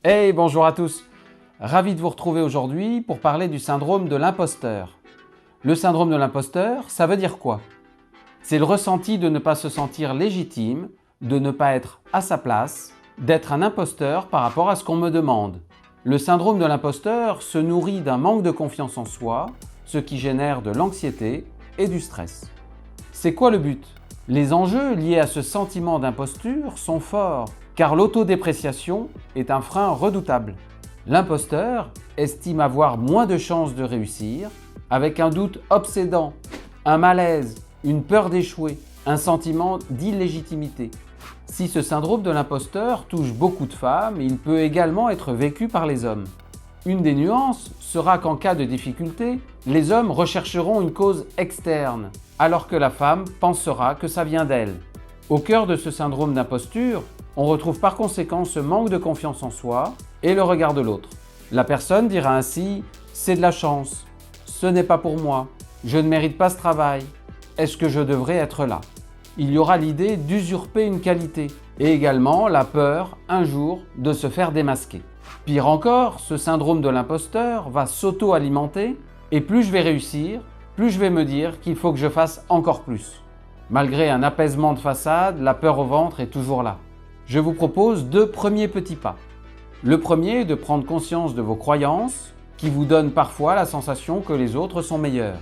Hey, bonjour à tous! Ravi de vous retrouver aujourd'hui pour parler du syndrome de l'imposteur. Le syndrome de l'imposteur, ça veut dire quoi? C'est le ressenti de ne pas se sentir légitime, de ne pas être à sa place, d'être un imposteur par rapport à ce qu'on me demande. Le syndrome de l'imposteur se nourrit d'un manque de confiance en soi, ce qui génère de l'anxiété et du stress. C'est quoi le but? Les enjeux liés à ce sentiment d'imposture sont forts, car l'autodépréciation est un frein redoutable. L'imposteur estime avoir moins de chances de réussir, avec un doute obsédant, un malaise, une peur d'échouer, un sentiment d'illégitimité. Si ce syndrome de l'imposteur touche beaucoup de femmes, il peut également être vécu par les hommes. Une des nuances sera qu'en cas de difficulté, les hommes rechercheront une cause externe, alors que la femme pensera que ça vient d'elle. Au cœur de ce syndrome d'imposture, on retrouve par conséquent ce manque de confiance en soi et le regard de l'autre. La personne dira ainsi « c'est de la chance, ce n'est pas pour moi, je ne mérite pas ce travail, est-ce que je devrais être là ?» Il y aura l'idée d'usurper une qualité et également la peur, un jour, de se faire démasquer. Pire encore, ce syndrome de l'imposteur va s'auto-alimenter et plus je vais réussir, plus je vais me dire qu'il faut que je fasse encore plus. Malgré un apaisement de façade, la peur au ventre est toujours là. Je vous propose 2 premiers petits pas. Le premier est de prendre conscience de vos croyances qui vous donnent parfois la sensation que les autres sont meilleurs.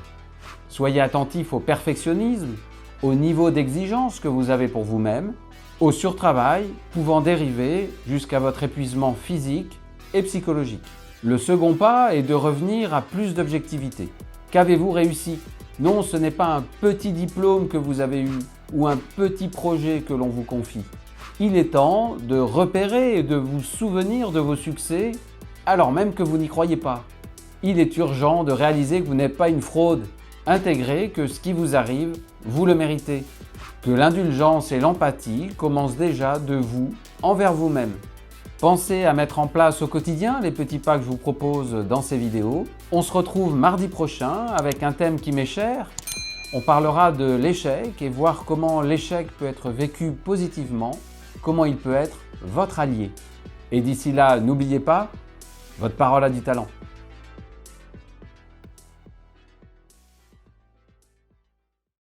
Soyez attentif au perfectionnisme, au niveau d'exigence que vous avez pour vous-même, au surtravail pouvant dériver jusqu'à votre épuisement physique et psychologique. Le second pas est de revenir à plus d'objectivité. Qu'avez-vous réussi? Non, ce n'est pas un petit diplôme que vous avez eu ou un petit projet que l'on vous confie. Il est temps de repérer et de vous souvenir de vos succès alors même que vous n'y croyez pas. Il est urgent de réaliser que vous n'êtes pas une fraude. Intégrez que ce qui vous arrive, vous le méritez. Que l'indulgence et l'empathie commencent déjà de vous envers vous-même. Pensez à mettre en place au quotidien les petits pas que je vous propose dans ces vidéos. On se retrouve mardi prochain avec un thème qui m'est cher. On parlera de l'échec et voir comment l'échec peut être vécu positivement, comment il peut être votre allié. Et d'ici là, n'oubliez pas, votre parole a du talent.